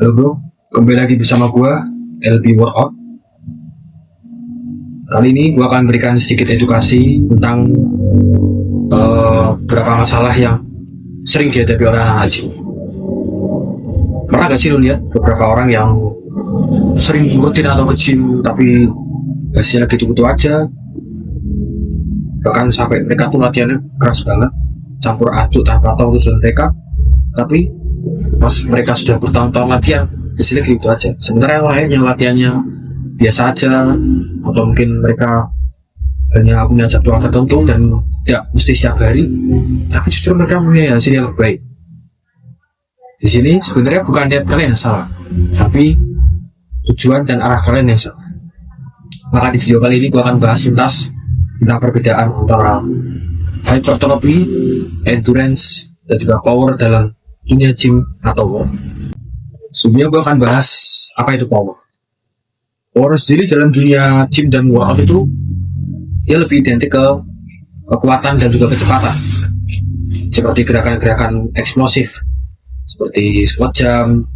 Halo bro, kembali lagi bersama gua LB Workout. Kali ini gua akan berikan sedikit edukasi tentang beberapa masalah yang sering dihadapi oleh anak-anak gym. Pernah gak sih lo lihat beberapa orang yang sering rutin atau ke gym tapi hasilnya gitu-gitu aja, bahkan sampai mereka tuh latihannya keras banget, campur aduk tanpa tahu tujuan mereka, tapi pas mereka sudah bertahun-tahun latihan hasilnya gitu aja. Sementara yang lain yang latihannya biasa aja, atau mungkin mereka hanya punya jadwal tertentu dan tidak mesti setiap hari, tapi justru mereka punya hasil yang lebih baik. Di sini sebenarnya bukan niat kalian yang salah, tapi tujuan dan arah kalian yang salah. Maka di video kali ini gua akan bahas tuntas tentang perbedaan antara hypertrophy, endurance, dan juga power dalam dunia gym atau workout. Sebelumnya gue akan bahas apa itu power. Power sendiri dalam dunia gym dan workout itu dia lebih identik ke kekuatan dan juga kecepatan, seperti gerakan-gerakan eksplosif seperti squat jump,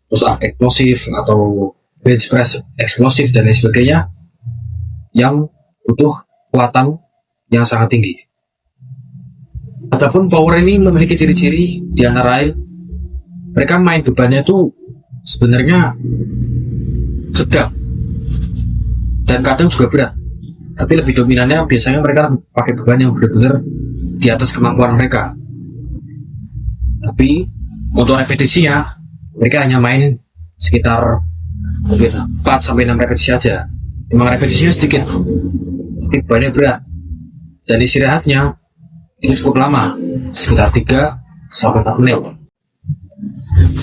push up eksplosif, atau bench press eksplosif dan lain sebagainya yang butuh kekuatan yang sangat tinggi. Adapun power ini memiliki ciri-ciri di antara lain mereka main bebannya tuh sebenarnya sedang dan kadang juga berat, tapi lebih dominannya biasanya mereka pakai beban yang benar-benar di atas kemampuan mereka. Tapi untuk repetisinya mereka hanya main sekitar mungkin 4-6 repetisi aja. Memang repetisinya sedikit tapi bebannya berat, dan istirahatnya itu cukup lama, sekitar 3-4 menit.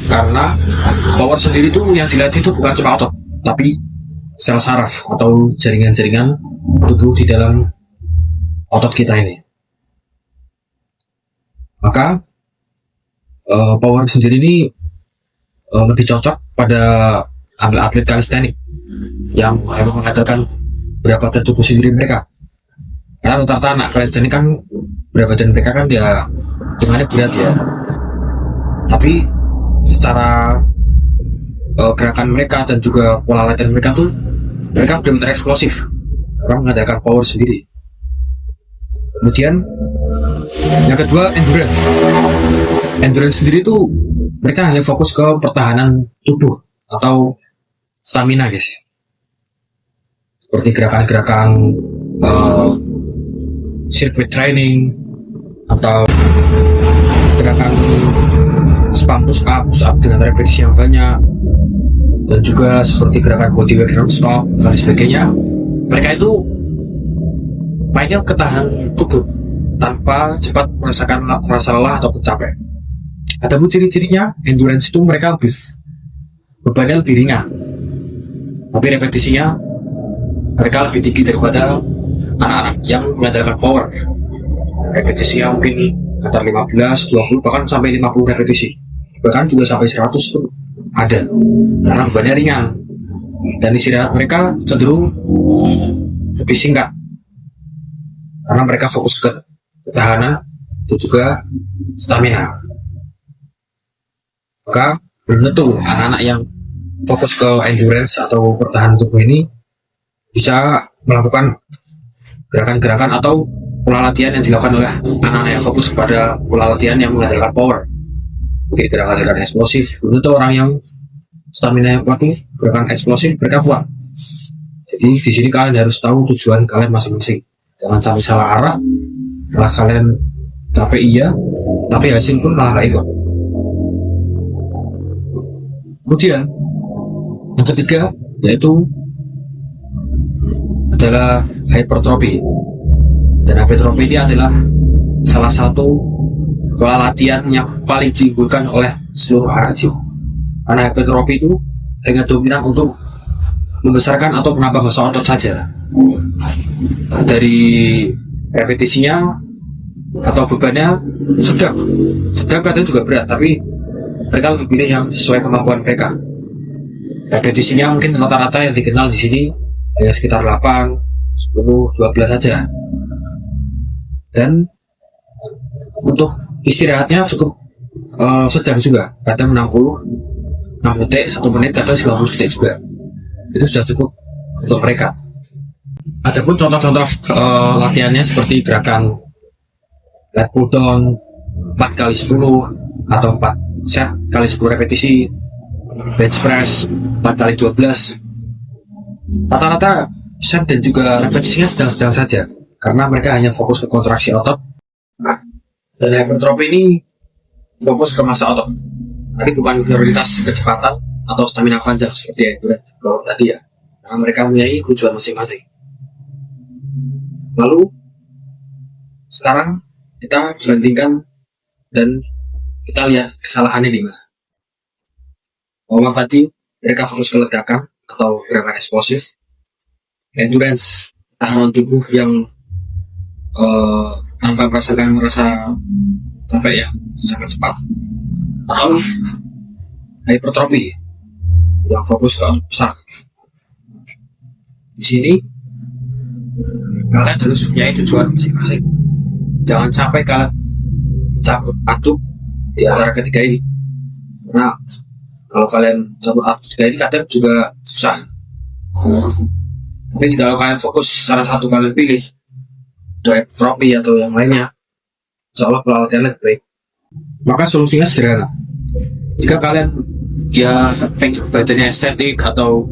Karena power sendiri itu yang dilatih itu bukan cuma otot, tapi sel saraf atau jaringan-jaringan tubuh di dalam otot kita ini. Maka power sendiri ini lebih cocok pada atlet kalistenik yang harus mengatakan berat badan tubuh sendiri mereka. Karena rata-rata anak kalistenik kan berat badan mereka kan dia hitungannya berat ya, tapi secara gerakan mereka dan juga pola latihan mereka tuh mereka benar-benar eksplosif karena mengandalkan power sendiri. Kemudian yang kedua, endurance sendiri tuh mereka hanya fokus ke pertahanan tubuh atau stamina guys, seperti gerakan-gerakan circuit training atau gerakan spam push up dengan repetisi yang banyak, dan juga seperti gerakan bodyweight non-stop dan sebagainya. Mereka itu mainnya ketahanan tubuh tanpa cepat merasa lelah atau capek. Adapun ciri-cirinya, endurance itu mereka bebannya lebih ringan, tapi repetisinya mereka lebih tinggi daripada anak-anak yang mengandalkan power. Repetisinya mungkin antara 15, 20, bahkan sampai 50 repetisi, bahkan juga sampai 100 pun ada, karena bebannya ringan. Dan istirahat mereka cenderung lebih singkat karena mereka fokus ke ketahanan dan juga stamina. Maka belum tentu anak-anak yang fokus ke endurance atau pertahanan tubuh ini bisa melakukan gerakan-gerakan atau pola latihan yang dilakukan oleh anak-anak yang fokus pada pola latihan yang mengandalkan power. Mungkin gerakan-gerakan eksplosif. Tentu orang yang stamina yang kuat, gerakan eksplosif mereka kuat. Jadi di sini kalian harus tahu tujuan kalian masing-masing. Jangan sampai salah arah, malah kalian capek iya, tapi hasil pun malah gak ikut. Kemudian yang ketiga yaitu adalah hypertrophy. Dan hypertrophy ini adalah salah satu pola latihan yang paling diunggulkan oleh seluruh anak gym. Karena hypertrophy itu hanya dominan untuk membesarkan atau menambah massa otot saja. Dari repetisinya atau bebannya sedang kadang juga berat, tapi mereka lebih pilih yang sesuai kemampuan mereka. Repetisinya mungkin rata-rata yang dikenal di sini hanya sekitar 8, 10, 12 saja. Dan untuk istirahatnya cukup sedang juga, kadang 60 6 detik, 1 menit, atau 90 detik juga. Itu sudah cukup untuk mereka. Adapun contoh-contoh latihannya seperti gerakan lat pull down 4x10 atau 4 set kali 10 repetisi, bench press 4x12. Rata-rata set dan juga repetisinya sedang-sedang saja karena mereka hanya fokus ke kontraksi otot, dan hypertrophy ini fokus ke massa otot, tapi bukan prioritas kecepatan atau stamina panjang seperti endurance tadi ya, karena mereka mempunyai tujuan masing-masing. Lalu sekarang kita bandingkan dan kita lihat kesalahannya di mana. Bahwa tadi mereka fokus ke ledakan atau gerakan eksplosif, endurance tahanan tubuh yang tanpa merasakan rasa capek yang sangat cepat, atau hypertrophy yang fokus ke otot besar. Di sini kalian harus punya tujuan masing-masing. Jangan sampai kalian campur aduk di antara ketiga ini, karena kalau kalian campur aduk ketiga ini kadang juga susah. Tapi kalau kalian fokus salah satu kalian pilih, hypertrophy atau yang lainnya, insya Allah pelatihannya lebih baik. Maka solusinya sederhana. Jika kalian ya pengen badannya estetik atau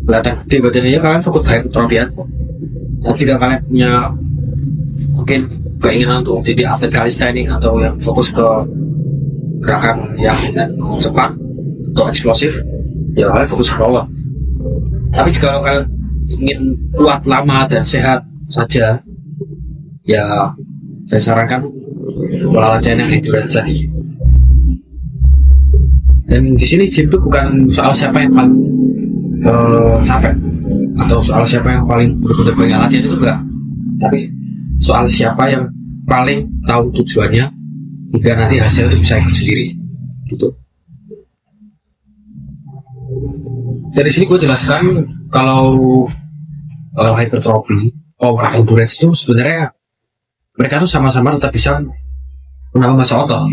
kelihatan gede badannya, ya kalian fokus hypertrophy aja. Tapi jika kalian punya mungkin keinginan untuk jadi atlet calisthenics atau yang fokus ke gerakan yang cepat atau eksplosif, ya kalian fokus ke power. Tapi jika kalian ingin kuat lama dan sehat saja, ya saya sarankan latihan yang endurance tadi. Dan di sini gym itu bukan soal siapa yang paling capek atau soal siapa yang paling benar-benar banyak latihan, itu enggak, tapi soal siapa yang paling tahu tujuannya hingga nanti hasil itu bisa ikut sendiri gitu. Dari sini gue jelaskan kalau hypertrophy, power, endurance itu sebenarnya mereka tuh sama-sama tetap bisa menambah massa otot,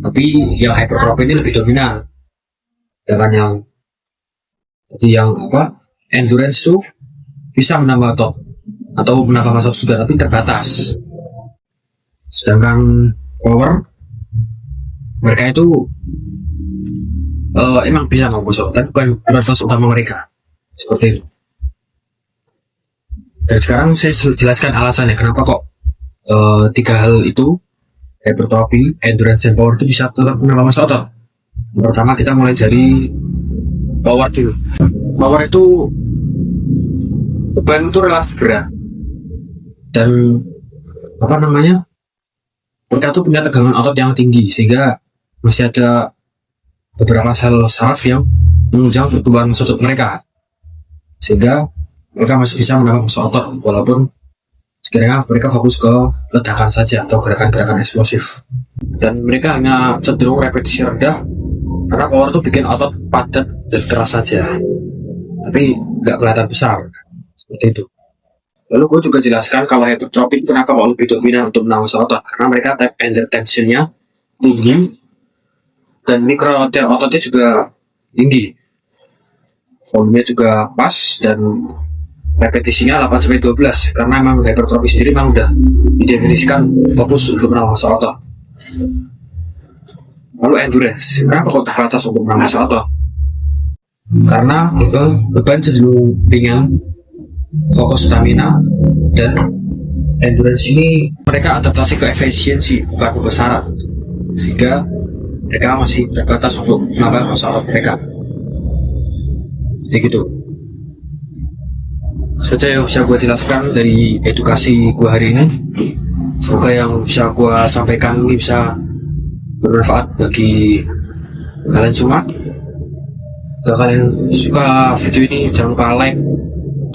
tapi yang hypertrophy ini lebih dominan. Sedangkan yang endurance tuh bisa menambah otot atau menambah massa otot juga, tapi terbatas. Sedangkan power, mereka itu emang bisa menambah otot, tapi bukan prioritas utama mereka, seperti itu. Dan sekarang saya jelaskan alasannya kenapa kok tiga hal itu, hypertrophy, endurance, dan power itu bisa tetap menambah massa otot. Pertama kita mulai dari power dulu. Power itu beban itu relatif berat, dan mereka tuh punya tegangan otot yang tinggi sehingga masih ada beberapa sel saraf yang menunjang pertumbuhan massa otot mereka, sehingga mereka masih bisa menambah massa otot walaupun sekiranya mereka fokus ke ledakan saja atau gerakan-gerakan eksplosif. Dan mereka hanya cenderung repetisi rendah karena power itu bikin otot padat dan keras saja, tapi nggak kelihatan besar, seperti itu. Lalu gue juga jelaskan kalau hypertrophy kenapa kok lebih dominan untuk menambah massa otot, karena mereka tap and tensionnya tinggi dan mikro ototnya juga tinggi, volumenya juga pas, dan repetisinya 8-12 karena memang hypertrophy sendiri memang udah didefinisikan fokus untuk menambah massa otot. Lalu endurance, kenapa kok terbatas untuk menambah massa otot? Karena beban cenderung ringan, fokus stamina, dan endurance ini mereka adaptasi ke efisiensi bukan kebesaran, sehingga mereka masih terbatas untuk menambah massa otot mereka. Jadi gitu saja yang bisa gue jelaskan dari edukasi gue hari ini. Semoga yang bisa gue sampaikan ini bisa bermanfaat bagi kalian semua. Kalau kalian suka video ini, jangan lupa like,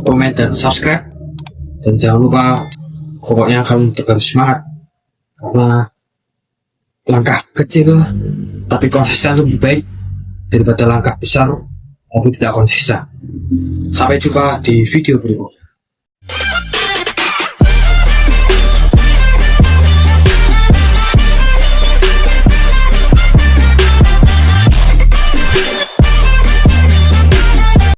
komen, dan subscribe. Dan jangan lupa, pokoknya kalian tetap harus semangat, karena langkah kecil tapi konsisten lebih baik daripada langkah besar tapi tidak konsisten. Sampai jumpa di video berikutnya.